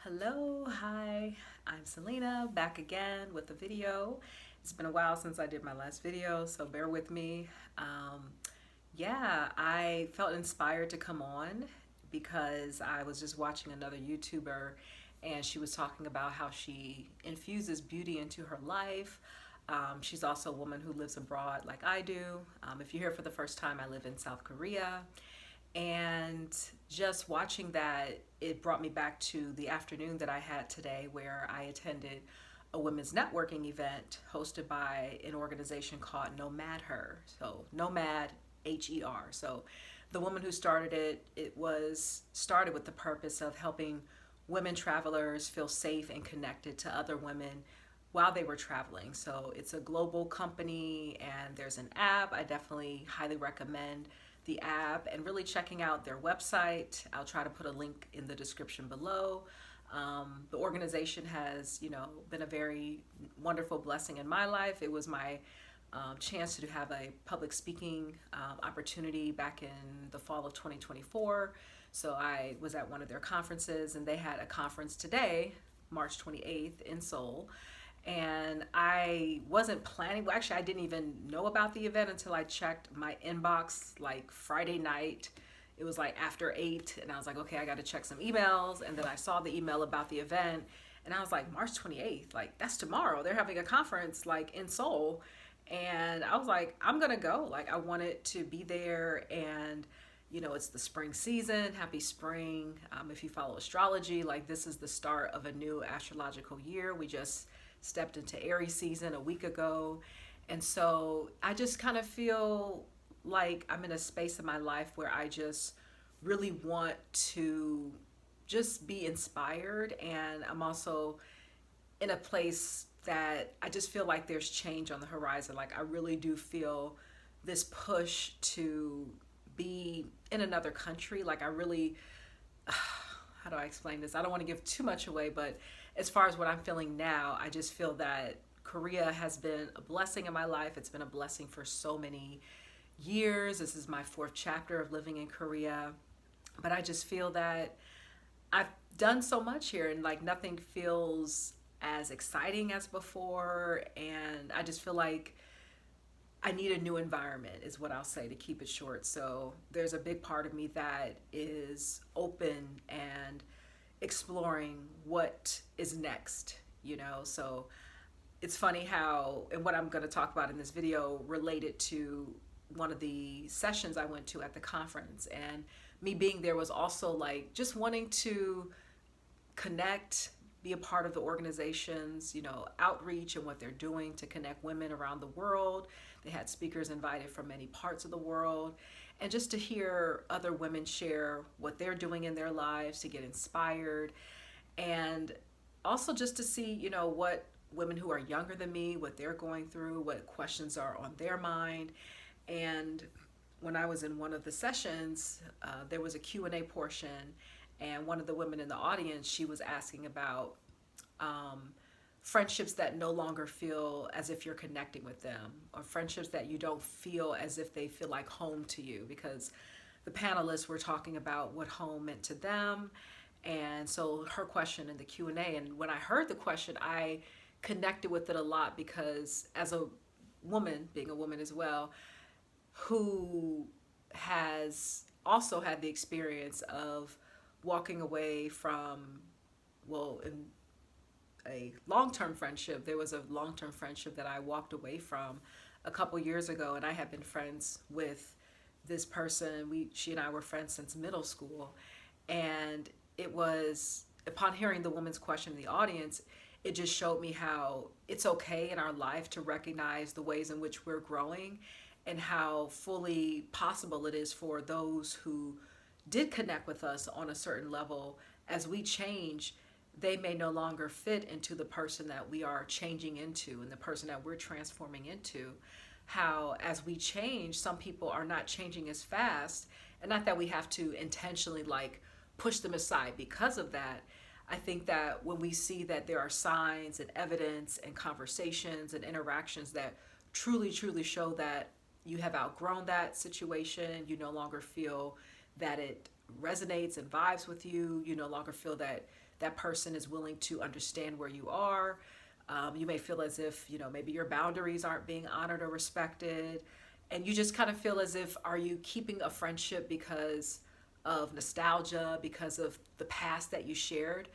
Hello, hi, I'm Selena, back again with a video. It's been a while since I did my last video, so bear with me. I felt inspired to come on because I was just watching another YouTuber and she was talking about how she infuses beauty into her life. She's also a woman who lives abroad like I do. If you're here for the first time, I live in South Korea. And just watching that, it brought me back to the afternoon that I had today where I attended a women's networking event hosted by an organization called Nomad Her. So Nomad HER. So the woman who started it, it was started with the purpose of helping women travelers feel safe and connected to other women while they were traveling. So it's a global company and there's an app. I definitely highly recommend the app and really checking out their website. I'll try to put a link in the description below. The organization has, been a very wonderful blessing in my life. It was my chance to have a public speaking opportunity back in the fall of 2024. So I was at one of their conferences, and they had a conference today, March 28th, in Seoul. And I wasn't planning, well, actually, I didn't even know about the event until I checked my inbox like Friday night. It was like after 8, and I was like, okay, I got to check some emails. And then I saw the email about the event, and I was like, March 28th, like that's tomorrow. They're having a conference like in Seoul. And I was like, I'm gonna go. Like, I wanted to be there. And it's the spring season. Happy spring. If you follow astrology, like this is the start of a new astrological year. We just stepped into Aries season a week ago. And so I just kind of feel like I'm in a space in my life where I just really want to just be inspired. And I'm also in a place that I just feel like there's change on the horizon. Like, I really do feel this push to be in another country. Like, I really, how do I explain this? I don't want to give too much away, but as far as what I'm feeling now, I just feel that Korea has been a blessing in my life. It's been a blessing for so many years. This is my fourth chapter of living in Korea. But I just feel that I've done so much here, and like nothing feels as exciting as before. And I just feel like I need a new environment, is what I'll say, to keep it short. So there's a big part of me that is open and exploring what is next, So it's funny how, and what I'm going to talk about in this video related to one of the sessions I went to at the conference. And me being there was also like just wanting to connect, be a part of the organization's, outreach and what they're doing to connect women around the world. They had speakers invited from many parts of the world. And just to hear other women share what they're doing in their lives, to get inspired. And also just to see, what women who are younger than me, what they're going through, what questions are on their mind. And when I was in one of the sessions, there was a Q&A portion, and one of the women in the audience, she was asking about friendships that no longer feel as if you're connecting with them, or friendships that you don't feel as if they feel like home to you, because the panelists were talking about what home meant to them. And so her question in the Q&A, and when I heard the question, I connected with it a lot, because as a woman, being a woman as well, who has also had the experience of walking away from, well, in a long-term friendship. There was a long-term friendship that I walked away from a couple years ago, and I had been friends with this person. She and I were friends since middle school. And it was, upon hearing the woman's question in the audience, it just showed me how it's okay in our life to recognize the ways in which we're growing, and how fully possible it is for those who did connect with us on a certain level. As we change, they may no longer fit into the person that we are changing into and the person that we're transforming into. How, as we change, some people are not changing as fast, and not that we have to intentionally like push them aside because of that. I think that when we see that there are signs and evidence and conversations and interactions that truly, truly show that you have outgrown that situation, you no longer feel that it resonates and vibes with you. You no longer feel that that person is willing to understand where you are. You may feel as if, maybe your boundaries aren't being honored or respected. And you just kind of feel as if, are you keeping a friendship because of nostalgia, because of the past that you shared?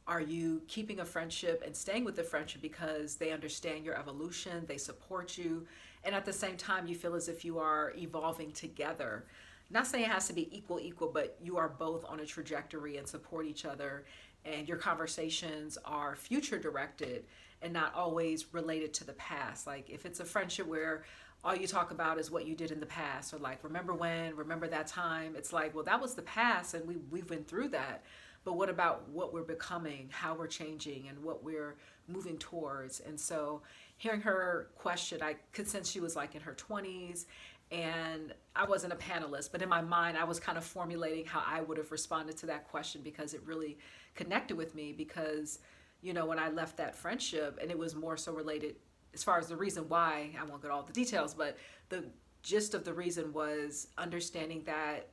Are you keeping a friendship and staying with the friendship because they understand your evolution, they support you, and at the same time you feel as if you are evolving together? Not saying it has to be equal, but you are both on a trajectory and support each other, and your conversations are future directed and not always related to the past. Like if it's a friendship where all you talk about is what you did in the past, or like remember when, remember that time, it's like, well, that was the past and we've been through that. But what about what we're becoming, how we're changing, and what we're moving towards? And so hearing her question, I could sense she was like in her 20s, and I wasn't a panelist, but in my mind I was kind of formulating how I would have responded to that question, because it really connected with me. Because when I left that friendship, and it was more so related as far as the reason why, I won't get all the details, but the gist of the reason was understanding that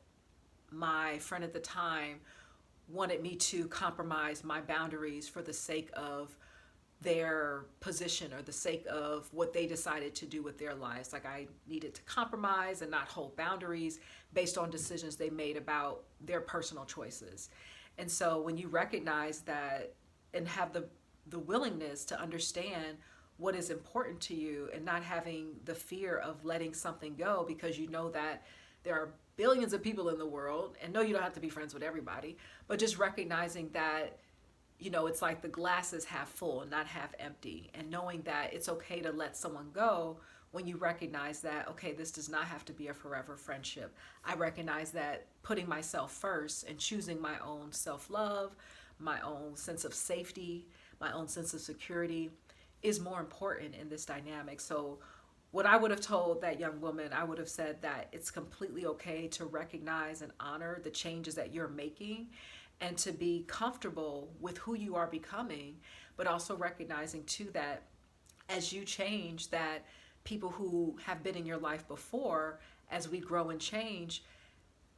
my friend at the time wanted me to compromise my boundaries for the sake of their position or the sake of what they decided to do with their lives. Like I needed to compromise and not hold boundaries based on decisions they made about their personal choices. And so when you recognize that and have the willingness to understand what is important to you, and not having the fear of letting something go, because you know that there are billions of people in the world, and no, you don't have to be friends with everybody, but just recognizing that it's like the glass is half full and not half empty, and knowing that it's okay to let someone go when you recognize that, okay, this does not have to be a forever friendship. I recognize that putting myself first and choosing my own self-love, my own sense of safety, my own sense of security is more important in this dynamic. So what I would have told that young woman, I would have said that it's completely okay to recognize and honor the changes that you're making, and to be comfortable with who you are becoming, but also recognizing too that as you change, that people who have been in your life before, as we grow and change,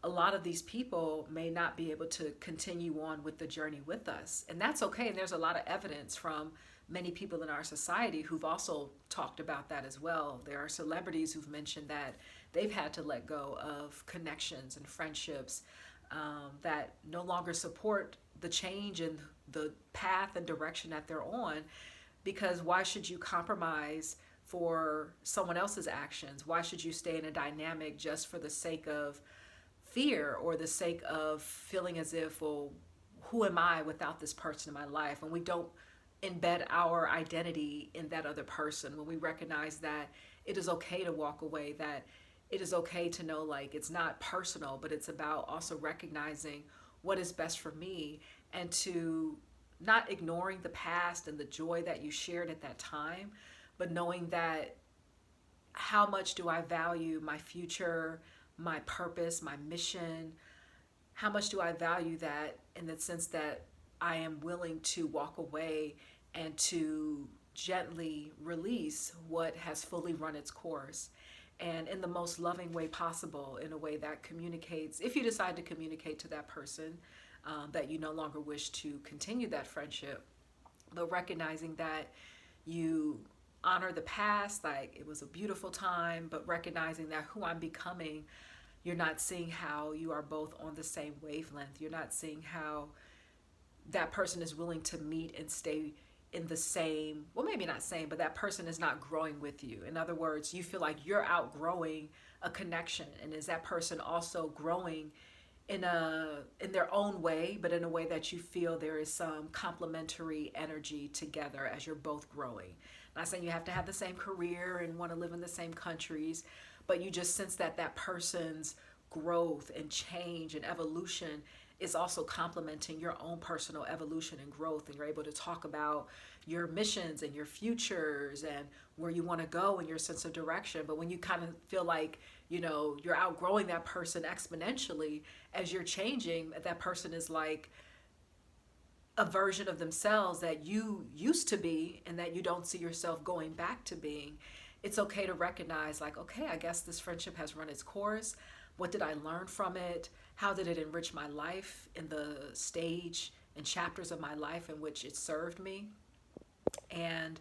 a lot of these people may not be able to continue on with the journey with us. And that's okay. And there's a lot of evidence from many people in our society who've also talked about that as well. There are celebrities who've mentioned that they've had to let go of connections and friendships that no longer support the change and the path and direction that they're on. Because why should you compromise for someone else's actions? Why should you stay in a dynamic just for the sake of fear, or the sake of feeling as if, well, who am I without this person in my life? And we don't embed our identity in that other person. When we recognize that it is okay to walk away, that it is okay to know, like, it's not personal, but it's about also recognizing what is best for me, and to not ignoring the past and the joy that you shared at that time, but knowing that how much do I value my future, my purpose, my mission? How much do I value that, in the sense that I am willing to walk away and to gently release what has fully run its course, and in the most loving way possible, in a way that communicates, if you decide to communicate to that person that you no longer wish to continue that friendship, but recognizing that you honor the past, like it was a beautiful time, but recognizing that who I'm becoming, you're not seeing how you are both on the same wavelength. You're not seeing how that person is willing to meet and stay in the same, well, maybe not same, but that person is not growing with you. In other words, you feel like you're outgrowing a connection, and is that person also growing in their own way, but in a way that you feel there is some complementary energy together as you're both growing. Not saying you have to have the same career and want to live in the same countries, but you just sense that that person's growth and change and evolution is also complementing your own personal evolution and growth, and you're able to talk about your missions and your futures and where you want to go and your sense of direction. But when you kind of feel like, you're outgrowing that person exponentially as you're changing, that person is like a version of themselves that you used to be and that you don't see yourself going back to being, it's okay to recognize, like, okay, I guess this friendship has run its course. What did I learn from it? how did it enrich my life in the stage and chapters of my life in which it served me, and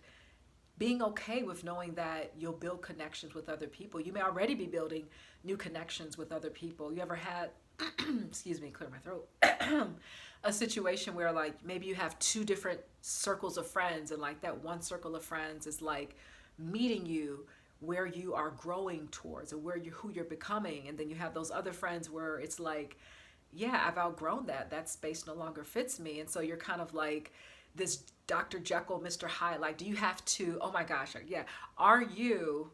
being okay with knowing that you'll build connections with other people. You may already be building new connections with other people. You ever had, excuse me, clear my throat, a situation where like maybe you have two different circles of friends, and like that one circle of friends is like meeting you where you are growing towards, or where you who you're becoming, and then you have those other friends where it's like, yeah, I've outgrown that. That space no longer fits me. And so you're kind of like this Dr. Jekyll, Mr. Hyde. Like, do you have to, oh my gosh, yeah. Are you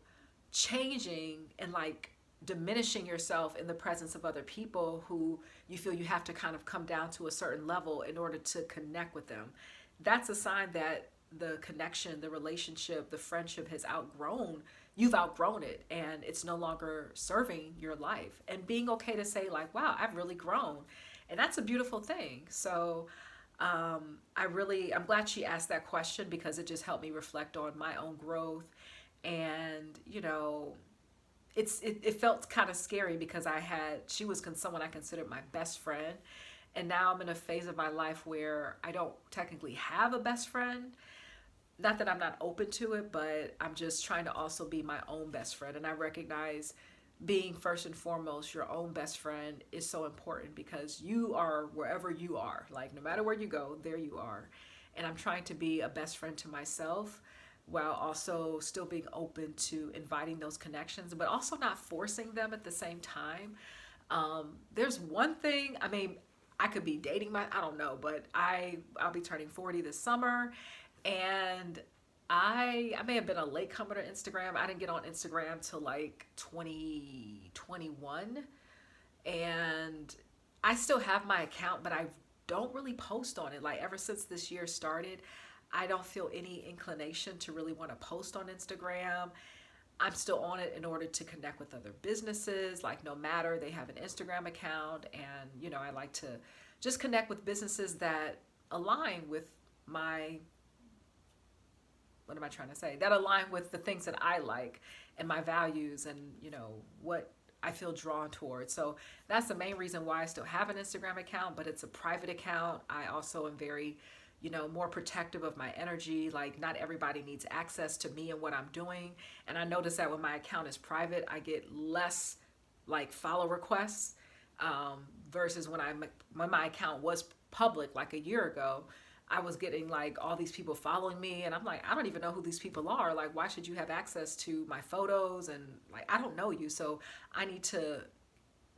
changing and like diminishing yourself in the presence of other people who you feel you have to kind of come down to a certain level in order to connect with them? That's a sign that the connection, the relationship, the friendship has outgrown, you've outgrown it, and it's no longer serving your life. And being okay to say like, wow, I've really grown. And that's a beautiful thing. So I'm glad she asked that question, because it just helped me reflect on my own growth. And, it felt kind of scary because she was someone I considered my best friend. And now I'm in a phase of my life where I don't technically have a best friend. Not that I'm not open to it, but I'm just trying to also be my own best friend. And I recognize being first and foremost your own best friend is so important, because you are wherever you are. Like, no matter where you go, there you are. And I'm trying to be a best friend to myself, while also still being open to inviting those connections, but also not forcing them at the same time. There's one thing, I mean, I could be dating I don't know, but I'll be turning 40 this summer, and I may have been a late comer to Instagram. I didn't get on Instagram till like 2021, and I still have my account, but I don't really post on it. Like, ever since this year started, I don't feel any inclination to really want to post on Instagram. I'm still on it in order to connect with other businesses. Like, no matter, they have an Instagram account, and I like to just connect with businesses that align with my, what am I trying to say? That align with the things that I like and my values, and what I feel drawn towards. So that's the main reason why I still have an Instagram account, but it's a private account. I also am very more protective of my energy. Like, not everybody needs access to me and what I'm doing. And I notice that when my account is private, I get less like follow requests, versus when my account was public, like a year ago. I was getting like all these people following me, and I'm like, I don't even know who these people are. Like, why should you have access to my photos? And like, I don't know you, so I need to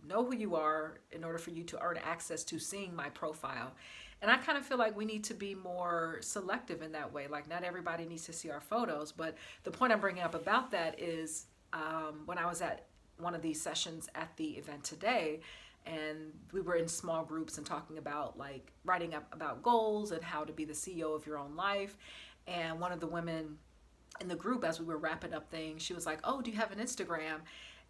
know who you are in order for you to earn access to seeing my profile. And I kind of feel like we need to be more selective in that way. Like, not everybody needs to see our photos. But the point I'm bringing up about that is, when I was at one of these sessions at the event today, and we were in small groups and talking about like writing up about goals and how to be the CEO of your own life. And one of the women in the group, as we were wrapping up things, she was like, oh, do you have an Instagram?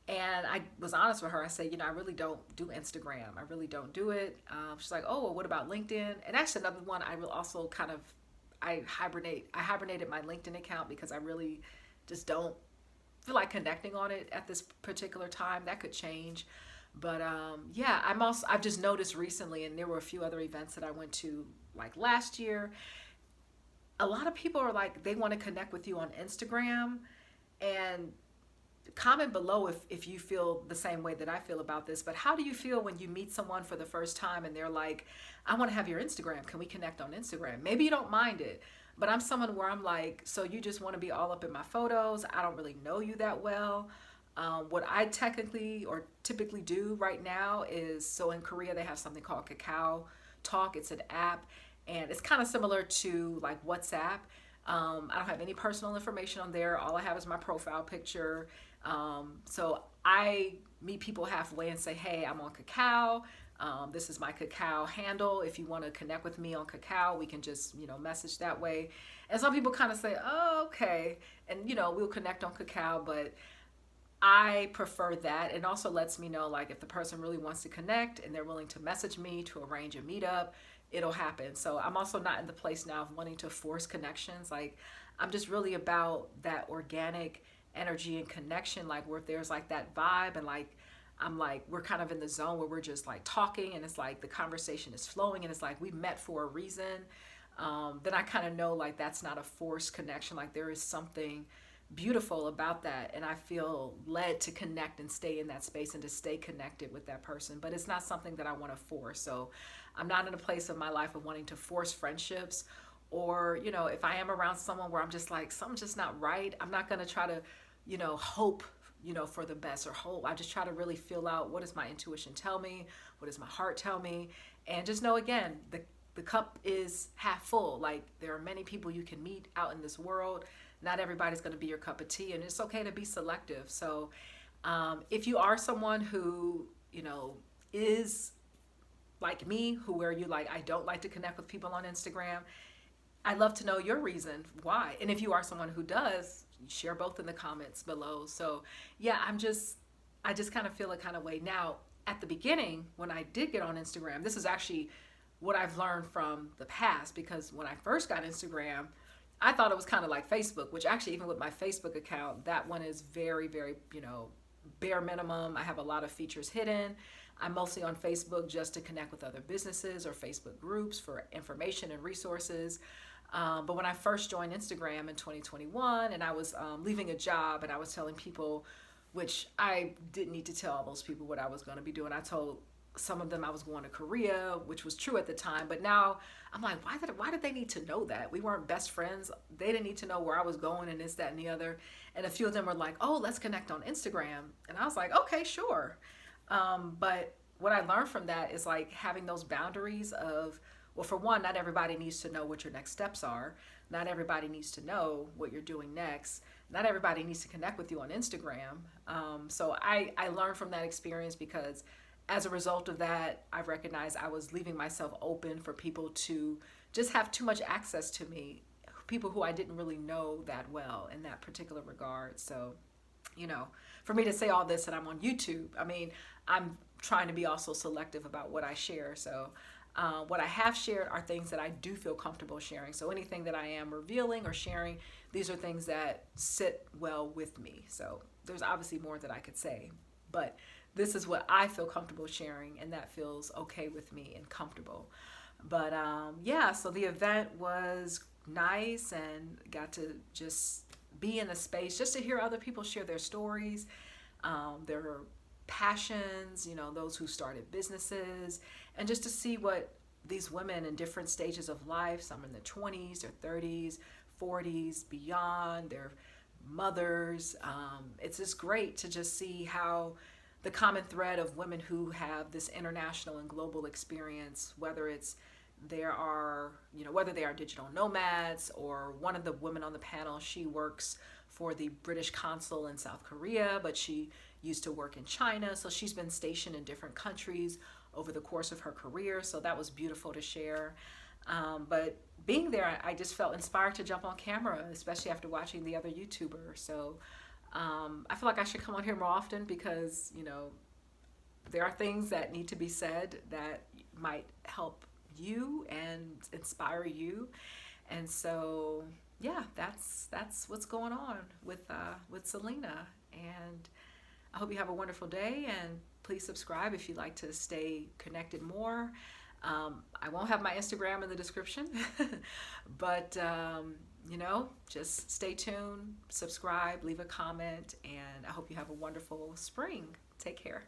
And I was honest with her. I said, I really don't do Instagram. I really don't do it. She's like, oh, well, what about LinkedIn? And actually another one, I will also kind of, I hibernated my LinkedIn account, because I really just don't feel like connecting on it at this particular time. That could change. But yeah, I've just noticed recently, and there were a few other events that I went to like last year. A lot of people are like, they want to connect with you on Instagram, and comment below if you feel the same way that I feel about this. But how do you feel when you meet someone for the first time and they're like, I want to have your Instagram. Can we connect on Instagram? Maybe you don't mind it, but I'm someone where I'm like, so you just want to be all up in my photos? I don't really know you that well. What I technically or typically do right now is, so in Korea they have something called Kakao Talk. It's an app, and it's kind of similar to like WhatsApp. I don't have any personal information on there. All I have is my profile picture. So I meet people halfway and say, hey, I'm on Kakao. This is my Kakao handle. If you want to connect with me on Kakao, we can just, message that way. And some people kind of say, oh, okay. And, we'll connect on Kakao, but I prefer that. It also lets me know, like, if the person really wants to connect and they're willing to message me to arrange a meetup, it'll happen. So I'm also not in the place now of wanting to force connections. Like, I'm just really about that organic energy and connection, like where if there's like that vibe, and like I'm like, we're kind of in the zone where we're just like talking, and it's like the conversation is flowing, and it's like we met for a reason. Then I kind of know like that's not a forced connection. Like there is something beautiful about that, and I feel led to connect and stay in that space and to stay connected with that person. But it's not something that I want to force. So I'm not in a place of my life of wanting to force friendships, or if I am around someone where I'm just like something's just not right, I'm not going to try to hope for the best or hope. I just try to really feel out, what does my intuition tell me, what does my heart tell me, and just know, again, the cup is half full. Like there are many people you can meet out in this world. Not everybody's going to be your cup of tea, and it's okay to be selective. So if you are someone who is like me, where you like, I don't like to connect with people on Instagram, I'd love to know your reason why. And if you are someone who does, share both in the comments below. So yeah, I just kind of feel a kind of way. Now, at the beginning, when I did get on Instagram, this is actually what I've learned from the past, because when I first got Instagram, I thought it was kind of like Facebook, which actually, even with my Facebook account, that one is very, very, bare minimum. I have a lot of features hidden. I'm mostly on Facebook just to connect with other businesses or Facebook groups for information and resources. But when I first joined Instagram in 2021, and I was leaving a job, and I was telling people, which I didn't need to tell all those people what I was going to be doing. I told some of them I was going to Korea, which was true at the time. But now I'm like, why did they need to know that? We weren't best friends. They didn't need to know where I was going and this, that, and the other. And a few of them were like, oh, let's connect on Instagram. And I was like, okay, sure. But what I learned from that is like having those boundaries of, well, for one, not everybody needs to know what your next steps are. Not everybody needs to know what you're doing next. Not everybody needs to connect with you on Instagram. So I learned from that experience, because as a result of that, I recognized I was leaving myself open for people to just have too much access to me, people who I didn't really know that well in that particular regard. So, for me to say all this, and I'm on YouTube, I mean, I'm trying to be also selective about what I share. So what I have shared are things that I do feel comfortable sharing. So anything that I am revealing or sharing, these are things that sit well with me. So there's obviously more that I could say, but this is what I feel comfortable sharing, and that feels okay with me and comfortable. But yeah, so the event was nice, and got to just be in a space just to hear other people share their stories, their passions, those who started businesses, and just to see what these women in different stages of life, some in their 20s, their 30s, 40s, beyond, their mothers. It's just great to just see how the common thread of women who have this international and global experience, whether whether they are digital nomads, or one of the women on the panel, she works for the British consul in South Korea, but she used to work in China. So she's been stationed in different countries over the course of her career. So that was beautiful to share. But being there, I just felt inspired to jump on camera, especially after watching the other YouTuber. So I feel like I should come on here more often, because, there are things that need to be said that might help you and inspire you. And so, yeah, that's what's going on with Selena. And I hope you have a wonderful day, and please subscribe if you'd like to stay connected more. I won't have my Instagram in the description, but just stay tuned, subscribe, leave a comment, and I hope you have a wonderful spring. Take care.